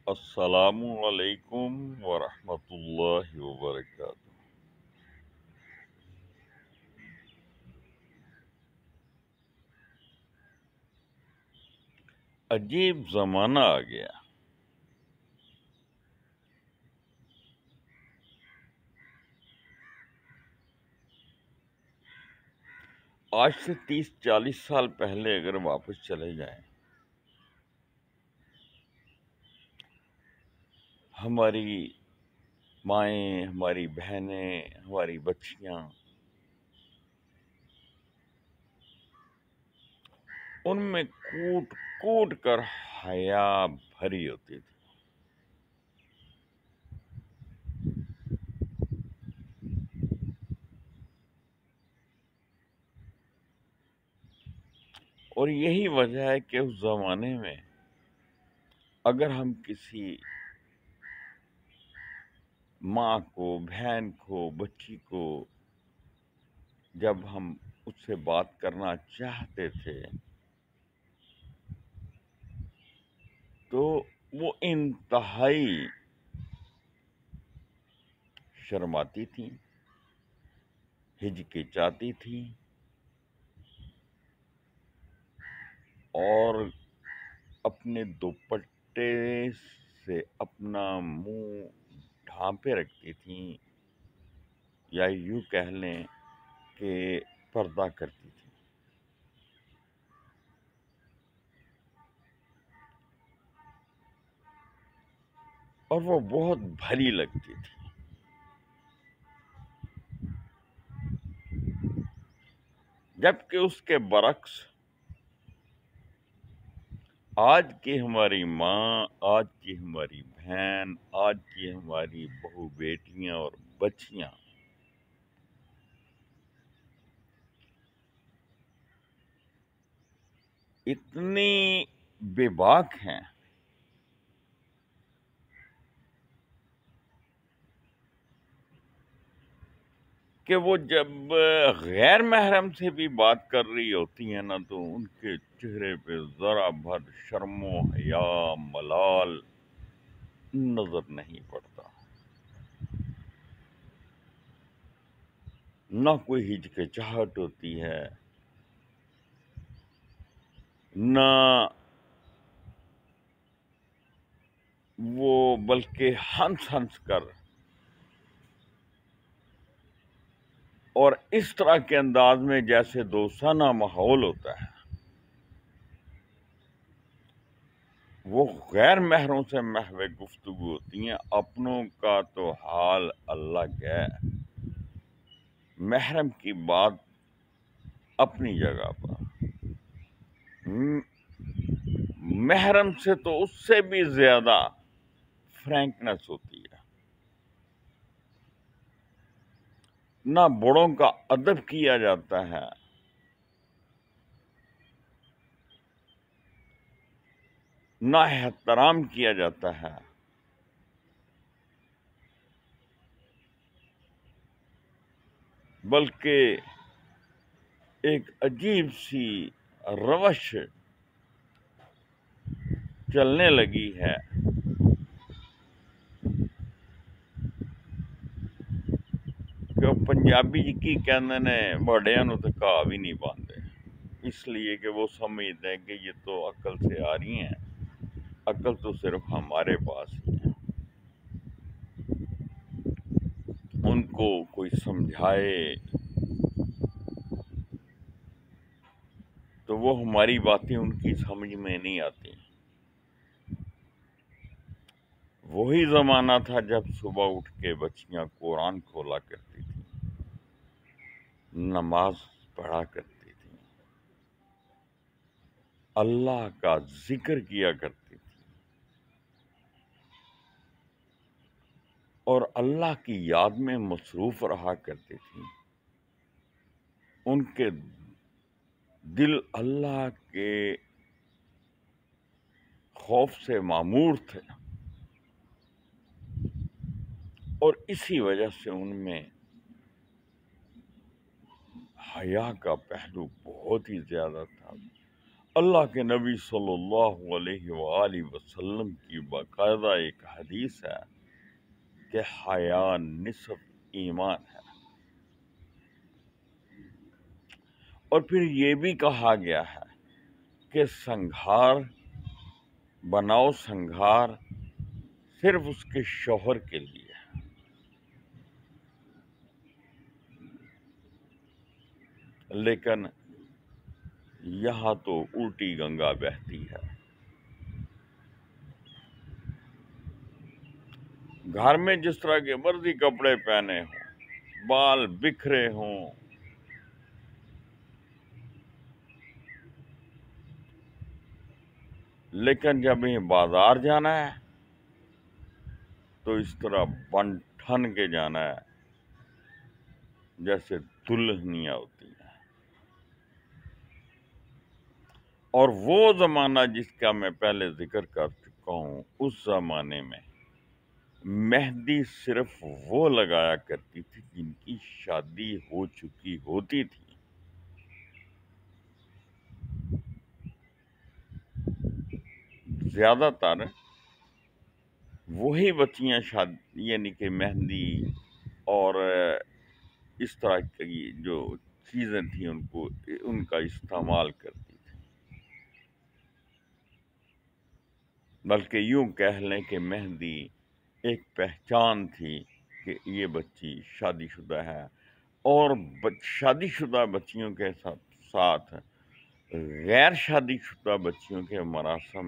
السلام علیکم ورحمۃ اللہ وبرکاتہ۔ عجیب زمانہ آ گیا۔ آج سے 30-40 سال پہلے اگر واپس چلے جائیں، ہماری مائیں، ہماری بہنیں، ہماری بچیاں، ان میں کوٹ کوٹ کر حیا بھری ہوتی تھی۔ اور یہی وجہ ہے کہ اس زمانے میں اگر ہم کسی ماں کو، بہن کو، بچی کو جب ہم اس سے بات کرنا چاہتے تھے تو وہ انتہائی شرماتی تھی، ہچکچاتی تھی اور اپنے دوپٹے سے اپنا منہ ڈھانپے رکھتی تھیں، یا یوں کہہ لیں کہ پردہ کرتی تھی۔ اور وہ بہت بھلی لگتی تھی۔ جبکہ اس کے برعکس آج کی ہماری ماں، آج کی ہماری بہن، آج کی ہماری بہو بیٹیاں اور بچیاں اتنی بے باک ہیں کہ وہ جب غیر محرم سے بھی بات کر رہی ہوتی ہیں نا، تو ان کے چہرے پہ ذرا بھر شرم و حیا، ملال نظر نہیں پڑتا، نہ کوئی ہچکچاہٹ ہوتی ہے، نہ وہ بلکہ ہنس ہنس کر اور اس طرح کے انداز میں جیسے دوستانہ ماحول ہوتا ہے، وہ غیر محروں سے محو گفتگو ہوتی ہیں۔ اپنوں کا تو حال اللہ ہے، محرم کی بات اپنی جگہ پر، محرم سے تو اس سے بھی زیادہ فرینکنس ہوتی ہے۔ نہ بڑوں کا ادب کیا جاتا ہے، نہ احترام کیا جاتا ہے، بلکہ ایک عجیب سی روش چلنے لگی ہے کہ پنجابی جی کی کہندے نے بڑیاں نو تے گھا بھی نہیں پاندے، اس لیے کہ وہ سمجھتے ہیں کہ یہ تو عقل سے آ رہی ہیں، عقل تو صرف ہمارے پاس ہی ہے۔ ان کو کوئی سمجھائے تو وہ ہماری باتیں ان کی سمجھ میں نہیں آتی۔ وہی زمانہ تھا جب صبح اٹھ کے بچیاں قرآن کھولا کرتی تھیں، نماز پڑھا کرتی تھیں، اللہ کا ذکر کیا کرتی تھیں، اور اللہ کی یاد میں مصروف رہا کرتی تھیں۔ ان کے دل اللہ کے خوف سے معمور تھے، اور اسی وجہ سے ان میں حیا کا پہلو بہت ہی زیادہ تھا۔ اللہ کے نبی صلی اللہ علیہ وآلہ وسلم کی باقاعدہ ایک حدیث ہے کہ حیا نصف ایمان ہے، اور پھر یہ بھی کہا گیا ہے کہ سنگھار بناؤ، سنگھار صرف اس کے شوہر کے لیے، لیکن یہاں تو الٹی گنگا بہتی ہے۔ گھر میں جس طرح کے مرضی کپڑے پہنے ہوں، بال بکھرے ہوں، لیکن جب انہیں بازار جانا ہے تو اس طرح بن ٹھن کے جانا ہے جیسے دلہنیاں ہوتی ہیں۔ اور وہ زمانہ جس کا میں پہلے ذکر کر چکا ہوں، اس زمانے میں مہندی صرف وہ لگایا کرتی تھی جن کی شادی ہو چکی ہوتی تھی۔ زیادہ تر وہی بچیاں یعنی کہ مہندی اور اس طرح کی جو چیزیں تھیں ان کا استعمال کرتی تھی، بلکہ یوں کہہ لیں کہ مہندی ایک پہچان تھی کہ یہ بچی شادی شدہ ہے، اور شادی شدہ بچیوں کے ساتھ غیر شادی شدہ بچیوں کے مراسم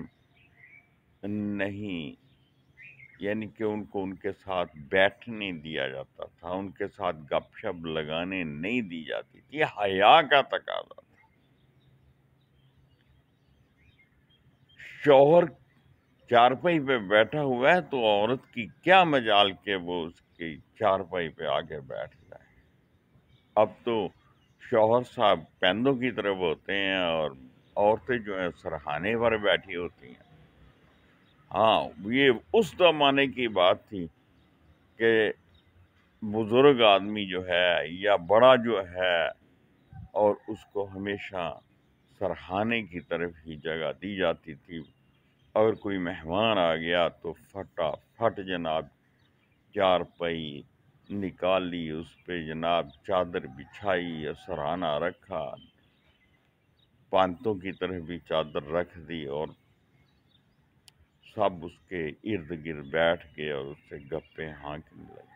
نہیں، یعنی کہ ان کو ان کے ساتھ بیٹھنے دیا جاتا تھا، ان کے ساتھ گپ شپ لگانے نہیں دی جاتی تھی۔ یہ حیا کا تقاضا تھا۔ شوہر چارپائی پہ بیٹھا ہوا ہے تو عورت کی کیا مجال کہ وہ اس کی چارپائی پہ آگے بیٹھ جائے۔ اب تو شوہر صاحب پندوں کی طرف ہوتے ہیں اور عورتیں جو ہیں سرہانے پر بیٹھی ہوتی ہیں۔ ہاں، یہ اس زمانے کی بات تھی کہ بزرگ آدمی جو ہے یا بڑا جو ہے، اور اس کو ہمیشہ سرہانے کی طرف ہی جگہ دی جاتی تھی۔ اگر کوئی مہمان آ گیا تو فٹ جناب چارپائی نکالی، اس پہ جناب چادر بچھائی، سرہانہ رکھا، پانتوں کی طرف بھی چادر رکھ دی، اور سب اس کے ارد گرد بیٹھ کے اور اس سے گپیں ہانکنے لگے۔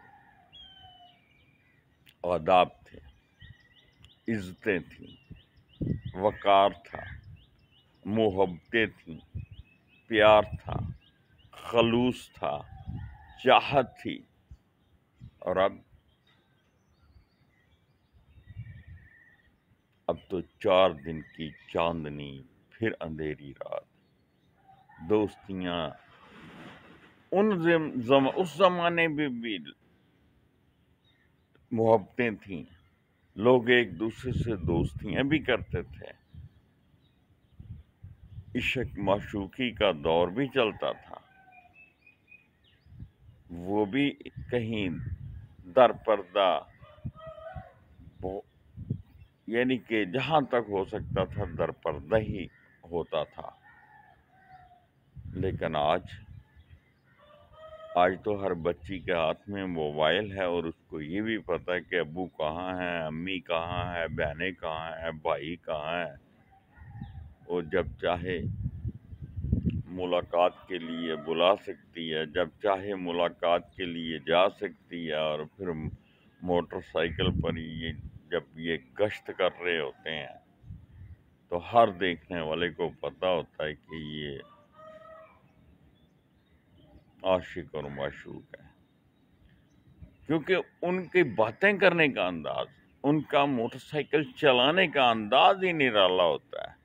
آداب تھے، عزتیں تھیں، وقار تھا، محبتیں تھیں، پیار تھا، خلوص تھا، چاہت تھی۔ اور اب تو 4 دن کی چاندنی پھر اندھیری رات۔ دوستیاں اس زمانے میں بھی محبتیں تھیں، لوگ ایک دوسرے سے دوستیاں بھی کرتے تھے، عشق معشوقی کا دور بھی چلتا تھا، وہ بھی کہیں در پردہ، یعنی کہ جہاں تک ہو سکتا تھا در پردہ ہی ہوتا تھا۔ لیکن آج تو ہر بچی کے ہاتھ میں موبائل ہے، اور اس کو یہ بھی پتہ ہے کہ ابو کہاں ہیں، امی کہاں ہے، بہنیں کہاں ہیں، بھائی کہاں ہیں۔ وہ جب چاہے ملاقات کے لیے بلا سکتی ہے، جب چاہے ملاقات کے لیے جا سکتی ہے، اور پھر موٹر سائیکل پر جب یہ گشت کر رہے ہوتے ہیں تو ہر دیکھنے والے کو پتہ ہوتا ہے کہ یہ عاشق اور معشوق ہے، کیونکہ ان کی باتیں کرنے کا انداز، ان کا موٹر سائیکل چلانے کا انداز ہی نرالا ہوتا ہے۔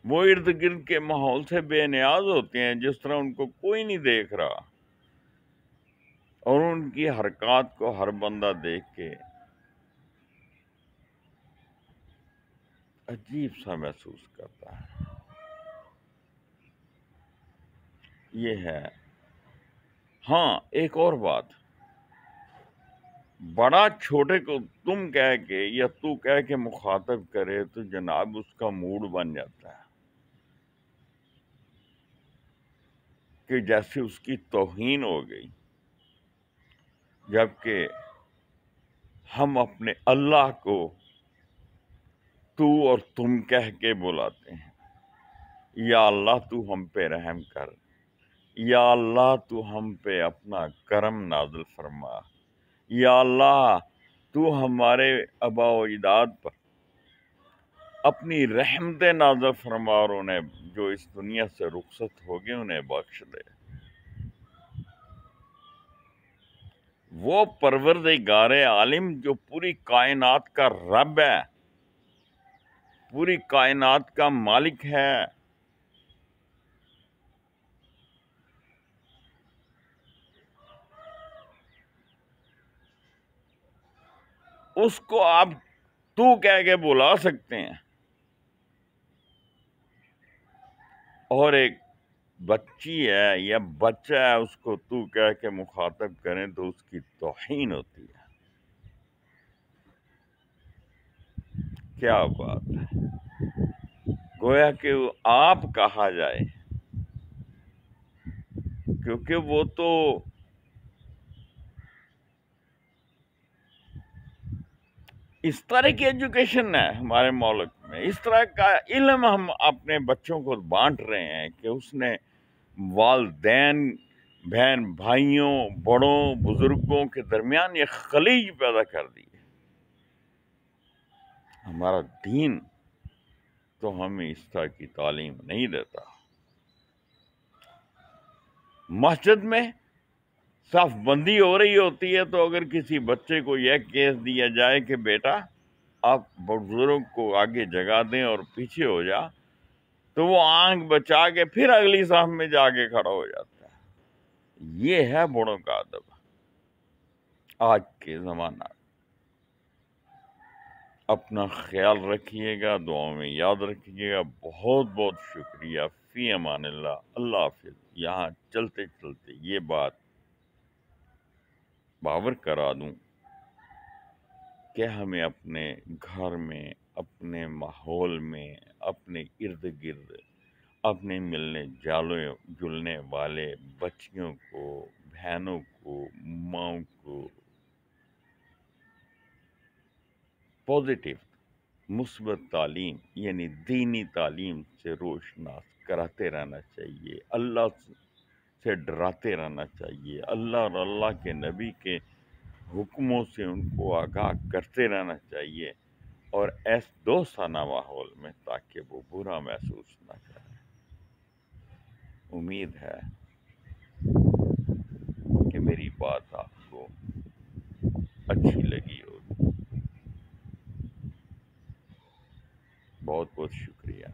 وہ ارد گرد کے ماحول سے بے نیاز ہوتے ہیں، جس طرح ان کو کوئی نہیں دیکھ رہا، اور ان کی حرکات کو ہر بندہ دیکھ کے عجیب سا محسوس کرتا ہے۔ یہ ہے۔ ہاں، ایک اور بات، بڑا چھوٹے کو تم کہہ کے یا تو کہہ کے مخاطب کرے تو جناب اس کا موڈ بن جاتا ہے کہ جیسے اس کی توہین ہو گئی، جبکہ ہم اپنے اللہ کو تو اور تم کہہ کے بلاتے ہیں۔ یا اللہ تو ہم پہ رحم کر، یا اللہ تو ہم پہ اپنا کرم نازل فرما، یا اللہ تو ہمارے آبا و اجداد پر اپنی رحمت نازل فرما اور انہیں جو اس دنیا سے رخصت ہو گئے انہیں بخش دے۔ وہ پروردگار عالم جو پوری کائنات کا رب ہے، پوری کائنات کا مالک ہے، اس کو آپ تو کہہ کے بلا سکتے ہیں، اور ایک بچی ہے یا بچہ ہے اس کو تو کہہ کے مخاطب کریں تو اس کی توہین ہوتی ہے۔ کیا بات ہے! گویا کہ وہ آپ کہا جائے، کیونکہ وہ تو اس طرح کی ایجوکیشن ہے ہمارے ملک میں، اس طرح کا علم ہم اپنے بچوں کو بانٹ رہے ہیں کہ اس نے والدین، بہن بھائیوں، بڑوں بزرگوں کے درمیان یہ خلیج پیدا کر دی ہے۔ ہمارا دین تو ہمیں اس طرح کی تعلیم نہیں دیتا۔ مسجد میں صف بندی ہو رہی ہوتی ہے تو اگر کسی بچے کو یہ کیس دیا جائے کہ بیٹا آپ بزرگ کو آگے جگہ دیں اور پیچھے ہو جا، تو وہ آنکھ بچا کے پھر اگلی صف میں جا کے کھڑا ہو جاتا ہے۔ یہ ہے بڑوں کا ادب آج کے زمانہ۔ اپنا خیال رکھیے گا، دعاؤں میں یاد رکھیے گا۔ بہت بہت شکریہ۔ فی امان اللہ۔ اللہ حافظ۔ یہاں چلتے چلتے یہ بات باور کرا دوں کہ ہمیں اپنے گھر میں، اپنے ماحول میں، اپنے ارد گرد، اپنے ملنے جلنے والے بچیوں کو، بہنوں کو، ماؤں کو پازیٹیو مثبت تعلیم یعنی دینی تعلیم سے روشناس کراتے رہنا چاہیے، اللہ سے ڈراتے رہنا چاہیے، اللہ اور اللہ کے نبی کے حکموں سے ان کو آگاہ کرتے رہنا چاہیے، اور دوستانہ ماحول میں، تاکہ وہ برا محسوس نہ کریں۔ امید ہے کہ میری بات آپ کو اچھی لگی ہوگی۔ بہت بہت شکریہ۔